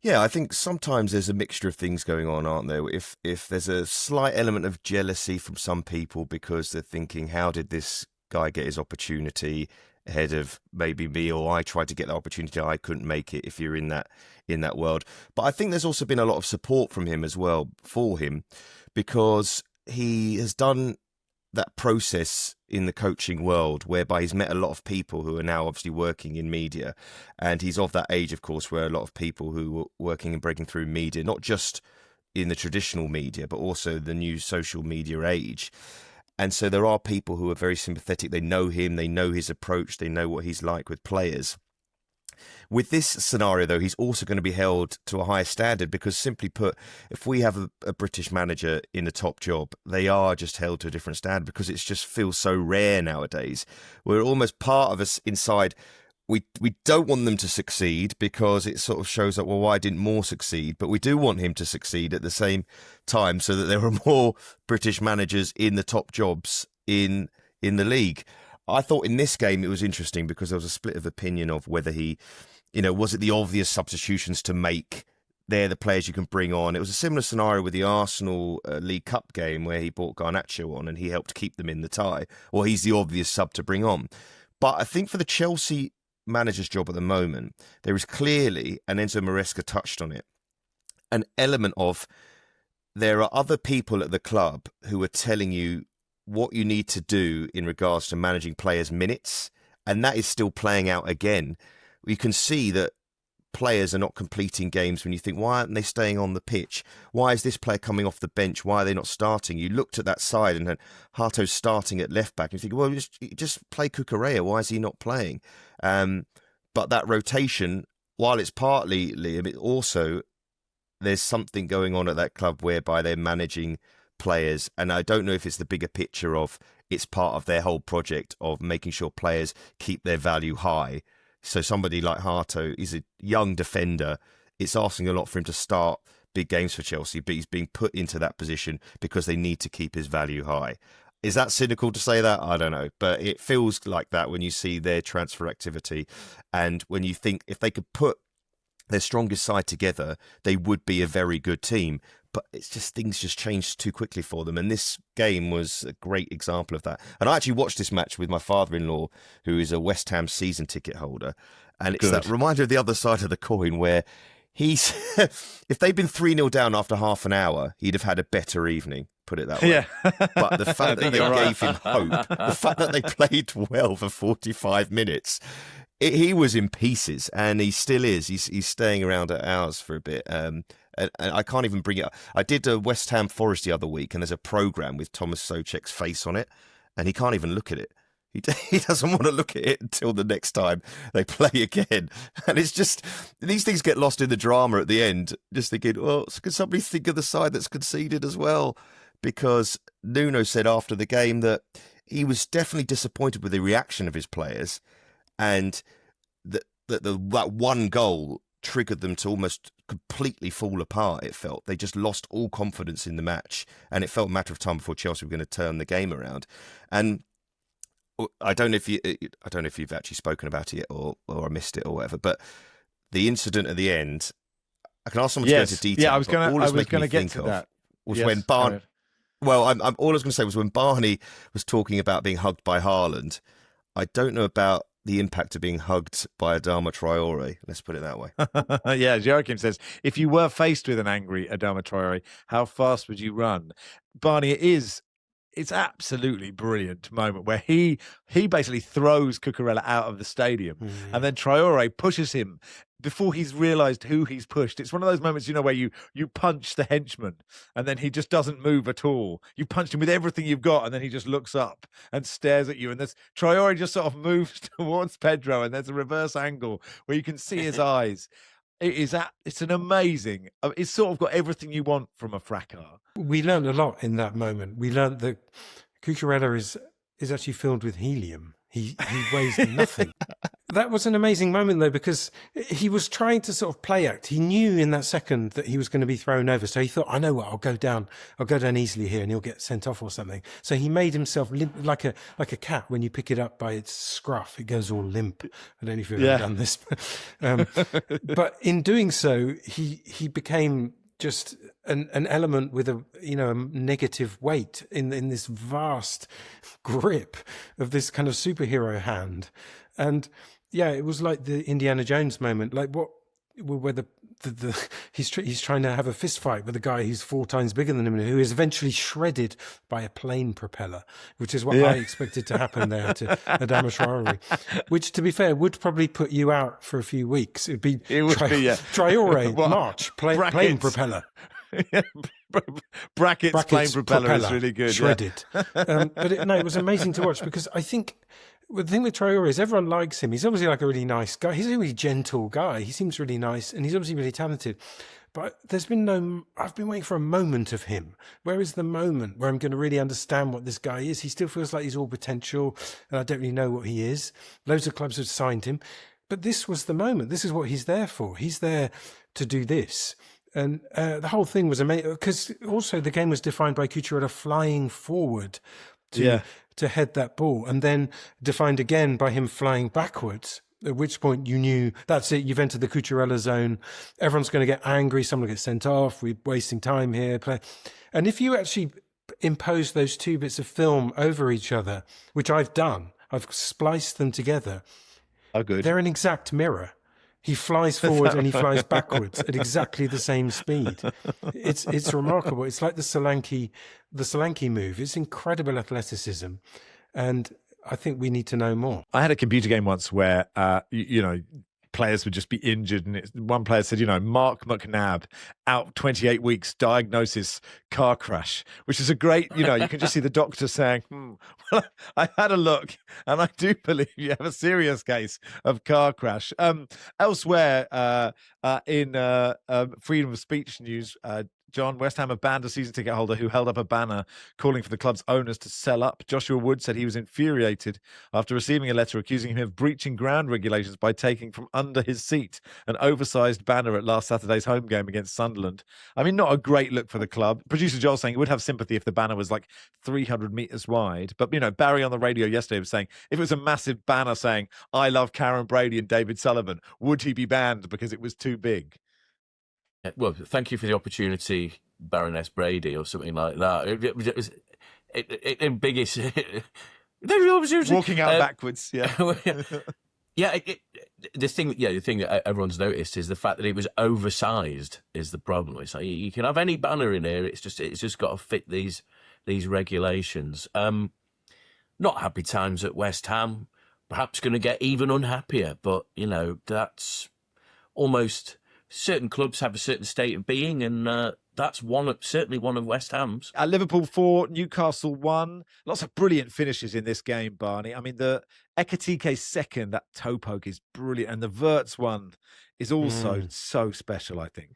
Yeah, I think sometimes there's a mixture of things going on, aren't there? If there's a slight element of jealousy from some people because they're thinking, how did this guy get his opportunity ahead of maybe me, or I tried to get the opportunity, I couldn't make it, if you're in that world. But I think there's also been a lot of support from him as well for him, because he has done that process in the coaching world whereby he's met a lot of people who are now obviously working in media, and he's of that age, of course, where a lot of people who were working and breaking through media, not just in the traditional media but also the new social media age. And so there are people who are very sympathetic. They know him, they know his approach, they know what he's like with players. With this scenario, though, he's also going to be held to a higher standard, because, simply put, if we have a British manager in a top job, they are just held to a different standard, because it just feels so rare nowadays. We're almost part of us inside. We don't want them to succeed, because it sort of shows that, well, why didn't more succeed? But we do want him to succeed at the same time, so that there are more British managers in the top jobs in the league. I thought in this game it was interesting because there was a split of opinion of whether he, was it the obvious substitutions to make? They're the players you can bring on. It was a similar scenario with the Arsenal League Cup game where he brought Garnacho on and he helped keep them in the tie. Or he's the obvious sub to bring on. But I think for the Chelsea manager's job at the moment, there is clearly, and Enzo Maresca touched on it, an element of there are other people at the club who are telling you what you need to do in regards to managing players' minutes, and that is still playing out again. You can see that players are not completing games when you think, why aren't they staying on the pitch? Why is this player coming off the bench? Why are they not starting? You looked at that side and had Harto's starting at left back, and you think, well, just play Cucurella. Why is he not playing? But that rotation, while it's partly, Liam, it also, there's something going on at that club whereby they're managing players, and I don't know if it's the bigger picture of it's part of their whole project of making sure players keep their value high. So somebody like Harto is a young defender. It's asking a lot for him to start big games for Chelsea, but he's being put into that position because they need to keep his value high. Is that cynical to say that? I don't know, but it feels like that when you see their transfer activity, and when you think if they could put their strongest side together, they would be a very good team. But it's just, things just changed too quickly for them. And this game was a great example of that. And I actually watched this match with my father-in-law, who is a West Ham season ticket holder. And it's that reminder of the other side of the coin where he's, if they'd been 3-0 down after half an hour, he'd have had a better evening, put it that way. Yeah. But the fact that they gave him hope, the fact that they played well for 45 minutes, he was in pieces, and he still is. He's staying around at ours for a bit. And I can't even bring it up. I did a West Ham Forest the other week, and there's a programme with Thomas Soucek's face on it, and he can't even look at it. He doesn't want to look at it until the next time they play again. And it's just, these things get lost in the drama at the end, just thinking, well, could somebody think of the side that's conceded as well? Because Nuno said after the game that he was definitely disappointed with the reaction of his players, and that one goal triggered them to almost completely fall apart. It felt they just lost all confidence in the match, and it felt a matter of time before Chelsea were going to turn the game around. And I don't know if you've actually spoken about it yet, or I missed it or whatever. But the incident at the end, I can ask someone to go into detail. Yeah, I was going to get to that. Was when Barney. Well, all I was going to say was when Barney was talking about being hugged by Haaland. I don't know about the impact of being hugged by Adama Traore. Let's put it that way. Yeah, Joachim says, if you were faced with an angry Adama Traore, how fast would you run? Barney, it's absolutely brilliant moment where he basically throws Cucurella out of the stadium, and then Traore pushes him before he's realised who he's pushed. It's one of those moments, where you punch the henchman and then he just doesn't move at all. You punched him with everything you've got and then he just looks up and stares at you, and there's Traore just sort of moves towards Pedro, and there's a reverse angle where you can see his eyes. It's an amazing. It's sort of got everything you want from a fracas. We learned a lot in that moment. We learned that Cucurella is actually filled with helium. He weighs nothing. That was an amazing moment, though, because he was trying to sort of play act. He knew in that second that he was going to be thrown over. So he thought, I know what, I'll go down easily here and he'll get sent off or something. So he made himself limp, like a cat when you pick it up by its scruff. It goes all limp. I don't know if you've ever done this. But in doing so, he became just an element with a negative weight in this vast grip of this kind of superhero hand. And yeah, it was like the Indiana Jones moment, like where he's trying to have a fist fight with a guy who's 4 times bigger than him, who is eventually shredded by a plane propeller, which is what I expected to happen there to Adama Traore, which, to be fair, would probably put you out for a few weeks. It would be Traore, March, plane propeller. Brackets plane propeller is really good. Shredded. But it was amazing to watch, because I think the thing with Traore is everyone likes him. He's obviously like a really nice guy. He's a really gentle guy. He seems really nice, and he's obviously really talented. But I've been waiting for a moment of him. Where is the moment where I'm going to really understand what this guy is? He still feels like he's all potential, and I don't really know what he is. Loads of clubs have signed him. But this was the moment. This is what he's there for. He's there to do this. And the whole thing was amazing, because also the game was defined by Cucurella flying forward to head that ball, and then defined again by him flying backwards, at which point you knew that's it, you've entered the Cucurella zone. Everyone's going to get angry, someone will get sent off, we're wasting time here. And if you actually impose those 2 bits of film over each other, which I've done, I've spliced them together. Oh, good. They're an exact mirror. He flies forward and he flies backwards at exactly the same speed. It's remarkable. It's like the Solanke move. It's incredible athleticism, and I think we need to know more. I had a computer game once where players would just be injured, and one player said, Mark McNabb out 28 weeks, diagnosis car crash, which is a great, you can just see the doctor saying, well, I had a look and I do believe you have a serious case of car crash. Elsewhere in freedom of speech news, John, West Ham have banned a season ticket holder who held up a banner calling for the club's owners to sell up. Joshua Wood said he was infuriated after receiving a letter accusing him of breaching ground regulations by taking from under his seat an oversized banner at last Saturday's home game against Sunderland. I mean, not a great look for the club. Producer Joel saying he would have sympathy if the banner was like 300 metres wide. But, Barry on the radio yesterday was saying if it was a massive banner saying, I love Karen Brady and David Sullivan, would he be banned because it was too big? Well, thank you for the opportunity, Baroness Brady, or something like that. It biggest. Walking out backwards, yeah. The thing that everyone's noticed is the fact that it was oversized is the problem. It's like you can have any banner in here. It's just got to fit these regulations. Not happy times at West Ham. Perhaps going to get even unhappier, but that's almost. Certain clubs have a certain state of being, and that's certainly one of West Ham's. Liverpool 4, Newcastle 1. Lots of brilliant finishes in this game, Barney. I mean, the Ekitike second, that toe poke is brilliant, and the Wirtz one is also so special, I think.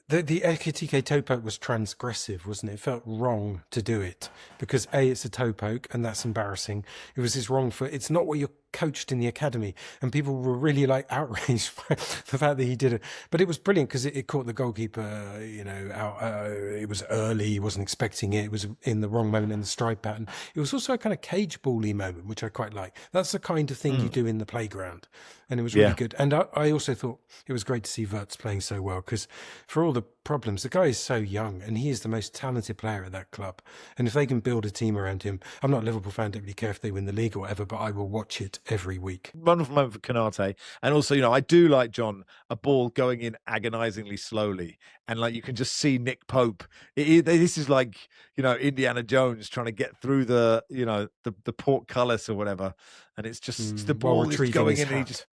The Ekitike toe poke was transgressive, wasn't it? It felt wrong to do it because it's a toe poke and that's embarrassing. It was this wrong it's not what you're coached in the academy, and people were really outraged by the fact that he did it. But it was brilliant because it caught the goalkeeper, out. It was early, he wasn't expecting it. It was in the wrong moment in the stride pattern. It was also a kind of cage ball-y moment, which I quite like. That's the kind of thing you do in the playground, and it was really good. And I also thought it was great to see Wirtz playing so well because for all the problems, the guy is so young and he is the most talented player at that club. And if they can build a team around him, I'm not a Liverpool fan, don't really care if they win the league or whatever, but I will watch it every week. Wonderful moment for Konate. And also, I do like, John, a ball going in agonizingly slowly. And like, you can just see Nick Pope. This is like, Indiana Jones trying to get through the portcullis or whatever. And it's just the while ball is retrieving going his in and hat.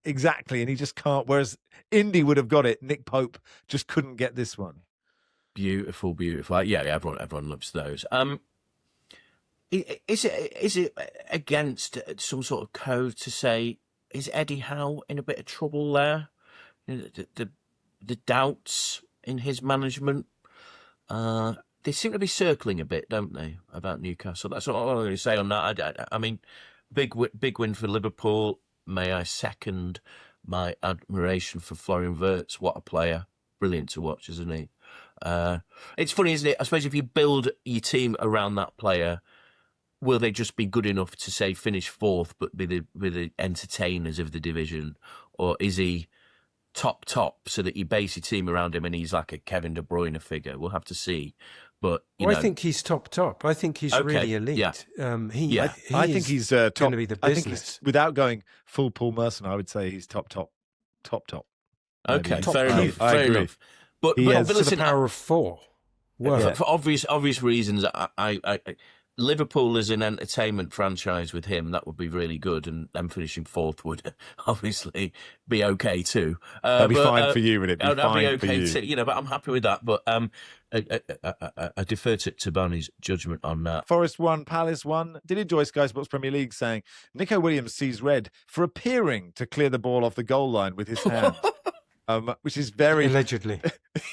exactly. And he just can't. Whereas Indy would have got it. Nick Pope just couldn't get this one. Beautiful. Yeah, everyone loves those. Is it against some sort of code to say, is Eddie Howe in a bit of trouble there? The doubts in his management, they seem to be circling a bit, don't they, about Newcastle? That's all I'm going to say on that. I mean, big win for Liverpool. May I second my admiration for Florian Wirtz? What a player. Brilliant to watch, isn't he? It's funny, isn't it? I suppose if you build your team around that player, will they just be good enough to say finish fourth but be the entertainers of the division? Or is he top so that you base your team around him and he's like a Kevin De Bruyne figure? We'll have to see. But I think he's top. I think he's really elite. Yeah. I think he's top. Going to be the I think business. without going full Paul Merson, I would say he's top. Okay, Maybe. fair enough. I Fair agree. enough. But to listen, the power of 4. Wow. for obvious reasons, I Liverpool as an entertainment franchise with him, that would be really good, and them finishing fourth would obviously be okay too. That'd be fine for you, would it? That'd be okay for you. too, but I'm happy with that. But I defer to Barney's judgment on that. Forest 1, Palace 1. Did enjoy Sky Sports Premier League saying Nico Williams sees red for appearing to clear the ball off the goal line with his hand. Which is very Allegedly.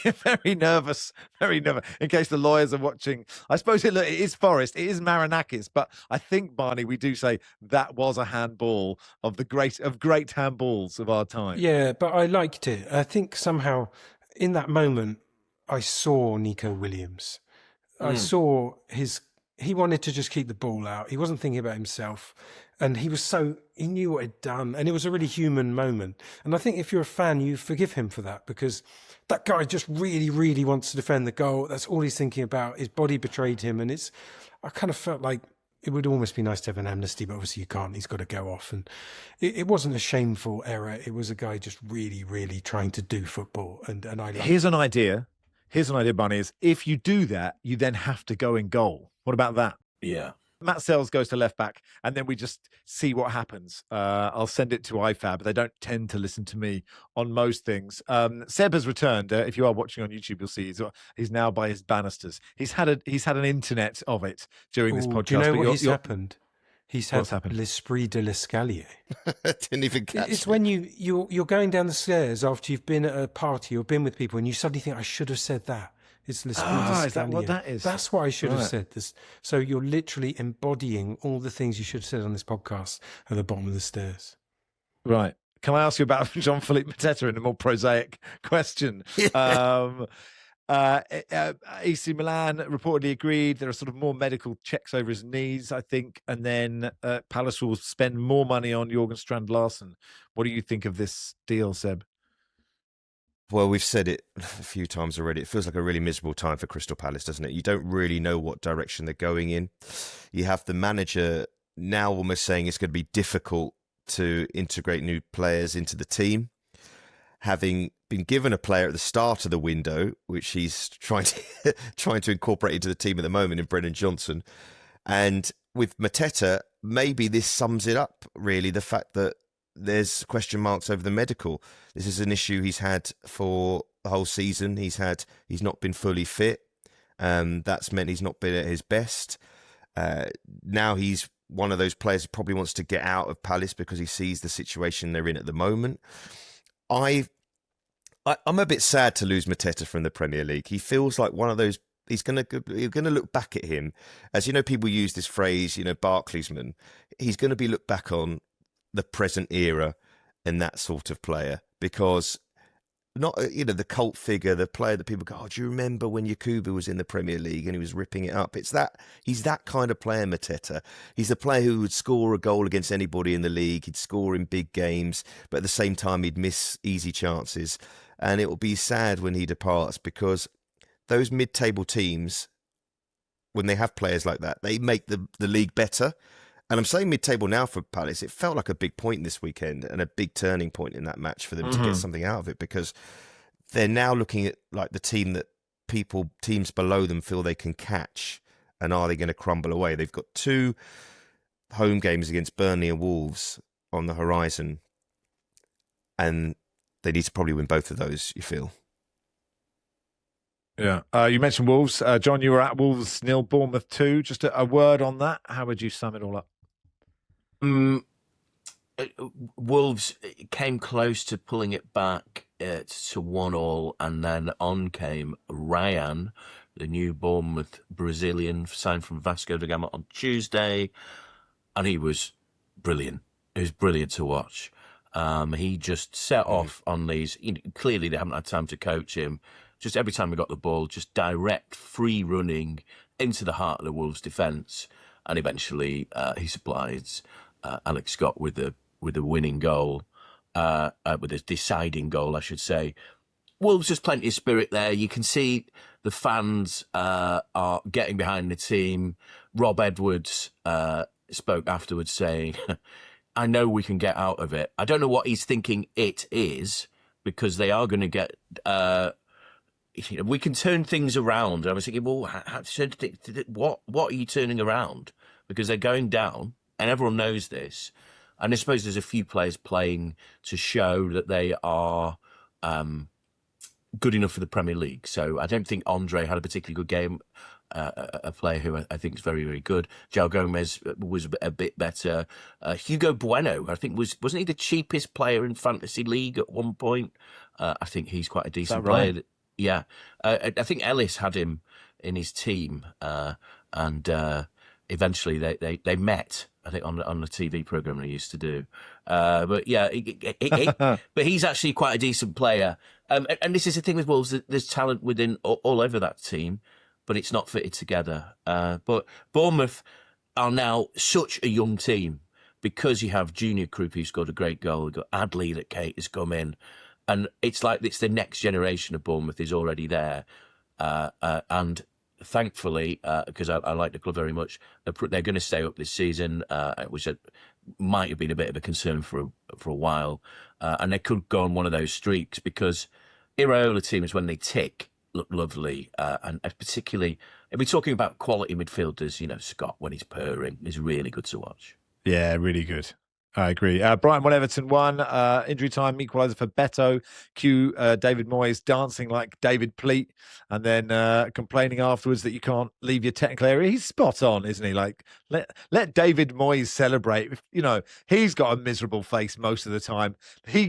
very nervous. In case the lawyers are watching, I suppose it is Forest, it is Marinakis, but I think, Barney, we do say that was a handball of great handballs of our time. Yeah, but I liked it. I think somehow in that moment I saw Nico Williams. I saw he wanted to just keep the ball out. He wasn't thinking about himself. And he knew what he'd done. And it was a really human moment. And I think if you're a fan, you forgive him for that, because that guy just really, really wants to defend the goal. That's all he's thinking about. His body betrayed him. And I kind of felt like it would almost be nice to have an amnesty, but obviously you can't. He's got to go off. And it wasn't a shameful error. It was a guy just really, really trying to do football. And I like Here's an idea, Barney, is if you do that, you then have to go in goal. What about that? Yeah. Matt Sells goes to left back, and then we just see what happens. I'll send it to IFAB. They don't tend to listen to me on most things. Seb has returned. If you are watching on YouTube, you'll see he's now by his banisters. He's had an internet of it during this podcast. Do you know what happened? He's had What's happened? l'esprit de l'escalier. Didn't even catch It's it. when you're going down the stairs after you've been at a party or been with people, and you suddenly think, I should have said that. It's l'esprit de is that what l'escalier. that is? That's what I should have Right. said. So you're literally embodying all the things you should have said on this podcast at the bottom of the stairs. Right. Can I ask you about Jean-Philippe Mateta in a more prosaic question? AC Milan reportedly agreed. There are sort of more medical checks over his knees, I think. And then Palace will spend more money on Jorgen Strand Larsen. What do you think of this deal, Seb? Well, we've said it a few times already. It feels like a really miserable time for Crystal Palace, doesn't it? You don't really know what direction they're going in. You have the manager now almost saying it's going to be difficult to integrate new players into the team, having been given a player at the start of the window, which he's trying to incorporate into the team at the moment in Brennan Johnson. And with Mateta, maybe this sums it up, really, the fact that there's question marks over the medical. This is an issue he's had for the whole season. He's not been fully fit. That's meant he's not been at his best. Now he's one of those players who probably wants to get out of Palace because he sees the situation they're in at the moment. I'm a bit sad to lose Mateta from the Premier League. He feels like one of those. You're going to look back at him as, people use this phrase, Barclaysman. He's going to be looked back on the present era and that sort of player, because not the cult figure, the player that people go, oh, do you remember when Yakubu was in the Premier League and he was ripping it up? He's that kind of player, Mateta. He's the player who would score a goal against anybody in the league. He'd score in big games, but at the same time he'd miss easy chances. And it will be sad when he departs, because those mid-table teams, when they have players like that, they make the league better. And I'm saying mid-table now for Palace. It felt like a big point this weekend and a big turning point in that match for them to get something out of it, because they're now looking at like the team that teams below them feel they can catch, and are they going to crumble away? They've got 2 home games against Burnley and Wolves on the horizon, and they need to probably win both of those, you feel. Yeah. You mentioned Wolves. John, you were at Wolves 0, Bournemouth 2. Just a word on that. How would you sum it all up? Wolves came close to pulling it back to 1-1, and then on came Ryan, the new Bournemouth Brazilian signed from Vasco da Gama on Tuesday, and he was brilliant. It was brilliant to watch. He just set off on these. Clearly, they haven't had time to coach him. Just every time he got the ball, just direct, free running into the heart of the Wolves' defence, and eventually he supplies Alex Scott with the winning goal, with a deciding goal, I should say. Wolves, just plenty of spirit there. You can see the fans are getting behind the team. Rob Edwards spoke afterwards saying, I know we can get out of it. I don't know what he's thinking it is, because they are going to get... we can turn things around. I was thinking, well, what are you turning around? Because they're going down, and everyone knows this. And I suppose there's a few players playing to show that they are good enough for the Premier League. So I don't think Andre had a particularly good game. A player who I think is very, very good. João Gomez was a bit better. Hugo Bueno, I think, wasn't he the cheapest player in Fantasy League at one point? I think he's quite a decent player. Right? Yeah. I think Ellis had him in his team, and eventually they met, I think, on the TV program they used to do. But yeah, but he's actually quite a decent player. And this is the thing with Wolves, there's talent within all over that team, but it's not fitted together. But Bournemouth are now such a young team, because you have Junior Krupp, who scored a great goal. You've got Adley that Kate has come in. And it's like it's the next generation of Bournemouth is already there. And thankfully, because I like the club very much, they're going to stay up this season, which might have been a bit of a concern for a while. And they could go on one of those streaks, because Iraola teams, when they tick, look lovely. And particularly, if we're talking about quality midfielders, Scott, when he's purring, is really good to watch. Yeah, really good. I agree. Brighton 1, Everton 1. Injury time equaliser for Beto. Cue David Moyes dancing like David Pleat, and then complaining afterwards that you can't leave your technical area. He's spot on, isn't he? Like, let David Moyes celebrate. He's got a miserable face most of the time.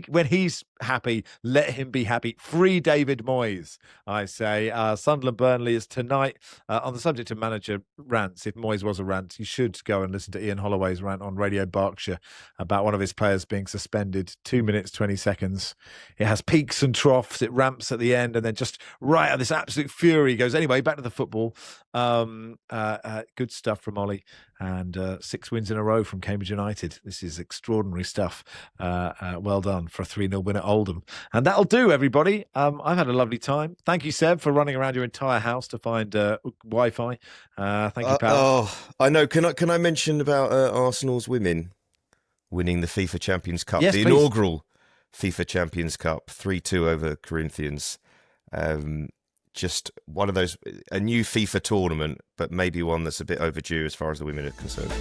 When he's happy, let him be happy. Free David Moyes, I say. Sunderland Burnley is tonight. On the subject of manager rants, if Moyes was a rant, you should go and listen to Ian Holloway's rant on Radio Berkshire about one of his players being suspended. 2 minutes, 20 seconds. It has peaks and troughs. It ramps at the end, and then just right at this absolute fury goes. Anyway, back to the football. Good stuff from Ollie, and 6 wins in a row from Cambridge United. This is extraordinary stuff. Well done for a 3-0 win at Oldham. And that'll do, everybody. I've had a lovely time. Thank you, Seb, for running around your entire house to find Wi-Fi. Thank you, pal. I know. Can I mention about Arsenal's women winning the FIFA Champions Cup, yes, the please. Inaugural FIFA Champions Cup, 3-2 over Corinthians. Just one of those, a new FIFA tournament, but maybe one that's a bit overdue as far as the women are concerned.